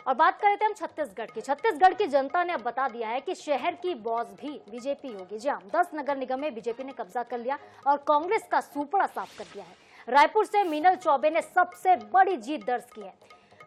और बात कर रहे थे हम छत्तीसगढ़ की। छत्तीसगढ़ की जनता ने अब बता दिया है कि शहर की बॉस भी बीजेपी होगी। जी हाँ, 10 नगर निगम में बीजेपी ने कब्जा कर लिया और कांग्रेस का सुपड़ा साफ कर दिया है। रायपुर से मीनल चौबे ने सबसे बड़ी जीत दर्ज की है।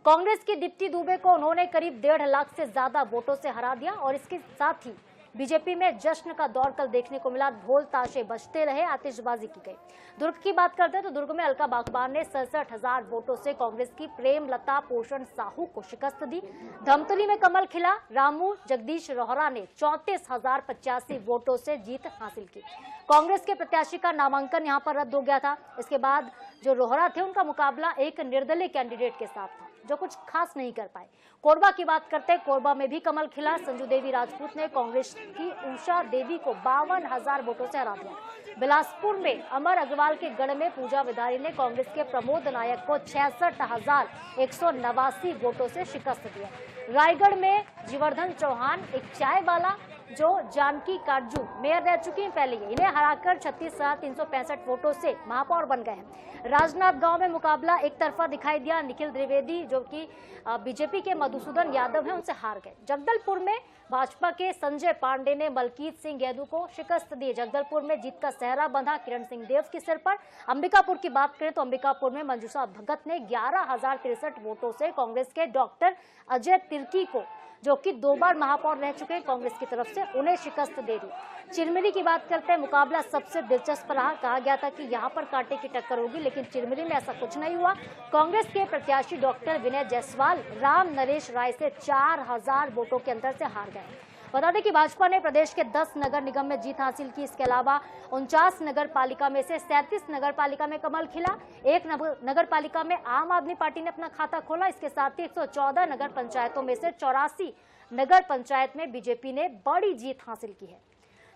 कांग्रेस की दीप्ति दुबे को उन्होंने करीब 1.5 लाख से ज्यादा वोटों से हरा दिया और इसके साथ ही बीजेपी में जश्न का दौर कल देखने को मिला। ढोल ताशे बजते रहे, आतिशबाजी की गई। दुर्ग की बात करते हैं तो दुर्ग में अलका बागबान ने 67,000 वोटों से कांग्रेस की प्रेमलता पोषण साहू को शिकस्त दी। धमतरी में कमल खिला। रामू जगदीश रोहरा ने 34,085 वोटों से जीत हासिल की। कांग्रेस के प्रत्याशी का नामांकन यहां पर रद्द हो गया था। इसके बाद जो रोहरा थे उनका मुकाबला एक निर्दलीय कैंडिडेट के साथ था जो कुछ खास नहीं कर पाए। कोरबा की बात करते हैं, कोरबा में भी कमल खिला। संजू देवी राजपूत ने कांग्रेस की उषा देवी को 52,000 वोटों से हरा दिया। बिलासपुर में अमर अग्रवाल के गढ़ में पूजा विधारी ने कांग्रेस के प्रमोद नायक को 66,189 वोटों से शिकस्त दिया। रायगढ़ में जीवर्धन चौहान, एक चाय वाला जो जानकी काटजू मेयर रह चुकी हैं पहले, इन्हें हराकर 36,365 वोटों से महापौर बन गए हैं। राजनांदगांव में मुकाबला एक तरफा दिखाई दिया। निखिल द्विवेदी जो कि बीजेपी के मधुसूदन यादव हैं उनसे हार गए। जगदलपुर में भाजपा के संजय पांडे ने मलकीत सिंह यादव को शिकस्त दी। जगदलपुर में जीत का सेहरा बंधा किरण सिंह देव के सिर पर। अंबिकापुर की बात करें तो अंबिकापुर में मंजूषा भगत ने 11,063 वोटों से कांग्रेस के डॉक्टर अजय तिर्की को, जो कि 2 बार महापौर रह चुके हैं कांग्रेस की तरफ से, उन्हें शिकस्त दे दी। चिरमिरी की बात करते हैं, मुकाबला सबसे दिलचस्प रहा। कहा गया था कि यहां पर कांटे की टक्कर होगी, लेकिन चिरमिरी में ऐसा कुछ नहीं हुआ। कांग्रेस के प्रत्याशी डॉक्टर विनय जायसवाल राम नरेश राय से 4,000 वोटों के अंतर से हार गए। बता दें कि भाजपा ने प्रदेश के 10 नगर निगम में जीत हासिल की। इसके अलावा 49 नगर पालिका में से 37 नगर पालिका में कमल खिला। एक नगर पालिका में आम आदमी पार्टी ने अपना खाता खोला। इसके साथ ही 114 नगर पंचायतों में से 84 नगर पंचायत में बीजेपी ने बड़ी जीत हासिल की है।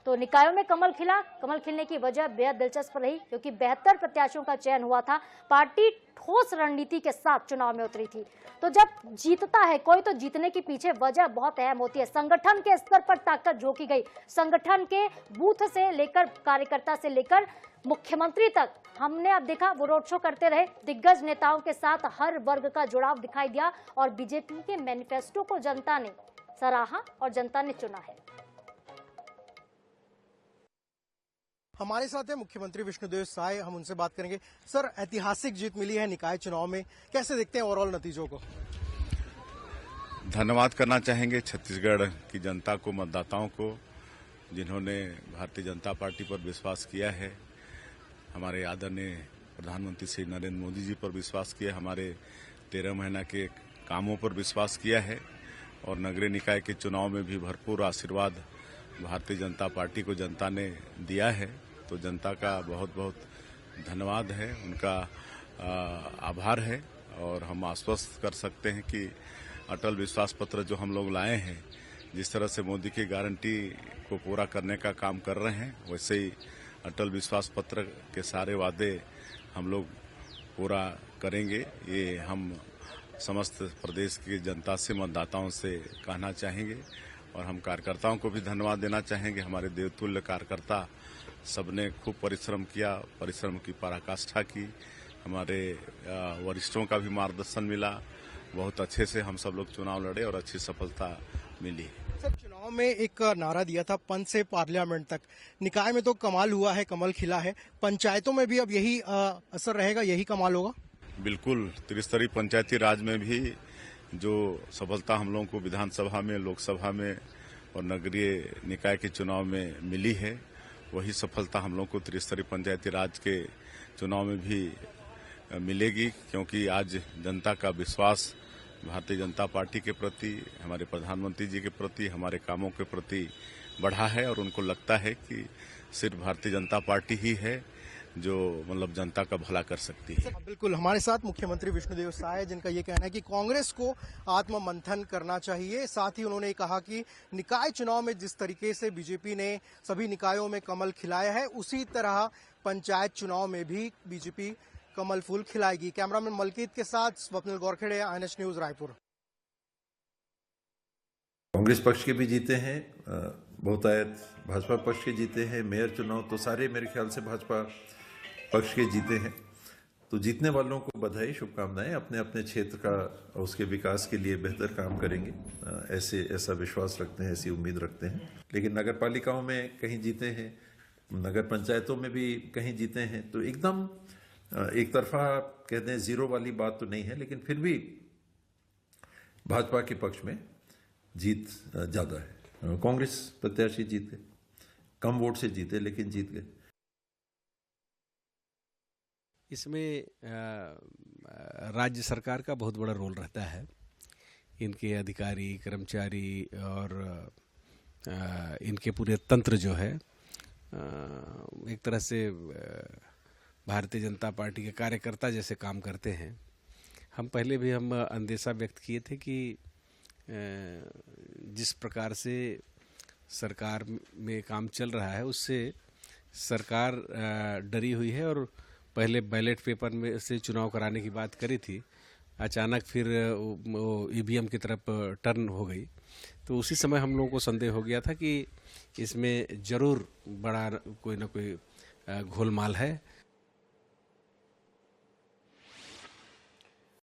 तो निकायों में कमल खिला। कमल खिलने की वजह बेहद दिलचस्प रही क्योंकि 72 प्रत्याशियों का चयन हुआ था। पार्टी ठोस रणनीति के साथ चुनाव में उतरी थी। तो जब जीतता है कोई तो जीतने के पीछे वजह बहुत अहम होती है। संगठन के स्तर पर ताकत झोंकी गई। संगठन के बूथ से लेकर कार्यकर्ता से लेकर मुख्यमंत्री तक हमने अब देखा वो रोड शो करते रहे। दिग्गज नेताओं के साथ हर वर्ग का जुड़ाव दिखाई दिया और बीजेपी के मैनिफेस्टो को जनता ने सराहा और जनता ने चुना है। हमारे साथ है मुख्यमंत्री विष्णुदेव साय, हम उनसे बात करेंगे। सर, ऐतिहासिक जीत मिली है निकाय चुनाव में, कैसे देखते हैं ओवरऑल नतीजों को? धन्यवाद करना चाहेंगे छत्तीसगढ़ की जनता को, मतदाताओं को, जिन्होंने भारतीय जनता पार्टी पर विश्वास किया है। हमारे आदरणीय प्रधानमंत्री श्री नरेंद्र मोदी जी पर विश्वास किया, हमारे 13 महीना के कामों पर विश्वास किया है और नगरीय निकाय के चुनाव में भी भरपूर आशीर्वाद भारतीय जनता पार्टी को जनता ने दिया है। तो जनता का बहुत बहुत धन्यवाद है, उनका आभार है। और हम आश्वस्त कर सकते हैं कि अटल विश्वास पत्र जो हम लोग लाए हैं, जिस तरह से मोदी की गारंटी को पूरा करने का काम कर रहे हैं, वैसे ही अटल विश्वास पत्र के सारे वादे हम लोग पूरा करेंगे। ये हम समस्त प्रदेश की जनता से, मतदाताओं से कहना चाहेंगे। और हम कार्यकर्ताओं को भी धन्यवाद देना चाहेंगे। हमारे देवतुल्य कार्यकर्ता सबने खूब परिश्रम किया, परिश्रम की पराकाष्ठा की। हमारे वरिष्ठों का भी मार्गदर्शन मिला। बहुत अच्छे से हम सब लोग चुनाव लड़े और अच्छी सफलता मिली। सर, चुनाव में एक नारा दिया था पंच से पार्लियामेंट तक। निकाय में तो कमाल हुआ है, कमल खिला है। पंचायतों में भी अब यही असर रहेगा, यही कमाल होगा? बिल्कुल, त्रिस्तरीय पंचायती राज में भी जो सफलता हम लोगों को विधानसभा में, लोकसभा में और नगरीय निकाय के चुनाव में मिली है, वही सफलता हम लोगों को त्रिस्तरीय पंचायती राज के चुनाव में भी मिलेगी। क्योंकि आज जनता का विश्वास भारतीय जनता पार्टी के प्रति, हमारे प्रधानमंत्री जी के प्रति, हमारे कामों के प्रति बढ़ा है और उनको लगता है कि सिर्फ भारतीय जनता पार्टी ही है जो मतलब जनता का भला कर सकती है। बिल्कुल, हमारे साथ मुख्यमंत्री विष्णुदेव साय, जिनका ये कहना है कि कांग्रेस को आत्ममंथन करना चाहिए। साथ ही उन्होंने कहा कि निकाय चुनाव में जिस तरीके से बीजेपी ने सभी निकायों में कमल खिलाया है, उसी तरह पंचायत चुनाव में भी बीजेपी कमल फूल खिलाएगी। कैमरामैन मलकीत के साथ स्वप्निल गौरखेड़े, INS न्यूज, रायपुर। कांग्रेस पक्ष के भी जीते हैं, बहुतायत भाजपा पक्ष के जीते हैं। मेयर चुनाव तो सारे मेरे ख्याल से भाजपा पक्ष के जीते हैं। तो जीतने वालों को बधाई, शुभकामनाएं। अपने अपने क्षेत्र का और उसके विकास के लिए बेहतर काम करेंगे, ऐसा विश्वास रखते हैं, ऐसी उम्मीद रखते हैं। लेकिन नगर पालिकाओं में कहीं जीते हैं, नगर पंचायतों में भी कहीं जीते हैं, तो एकदम एक तरफा कहते हैं जीरो वाली बात तो नहीं है, लेकिन फिर भी भाजपा के पक्ष में जीत ज्यादा है। कांग्रेस प्रत्याशी जीते, कम वोट से जीते, लेकिन जीत गए। इसमें राज्य सरकार का बहुत बड़ा रोल रहता है। इनके अधिकारी, कर्मचारी और इनके पूरे तंत्र जो है एक तरह से भारतीय जनता पार्टी के कार्यकर्ता जैसे काम करते हैं। हम पहले भी अंदेशा व्यक्त किए थे कि जिस प्रकार से सरकार में काम चल रहा है उससे सरकार डरी हुई है और पहले बैलेट पेपर में से चुनाव कराने की बात करी थी, अचानक फिर वो ईवीएम की तरफ टर्न हो गई। तो उसी समय हम लोगों को संदेह हो गया था कि इसमें जरूर बड़ा कोई ना कोई घोलमाल है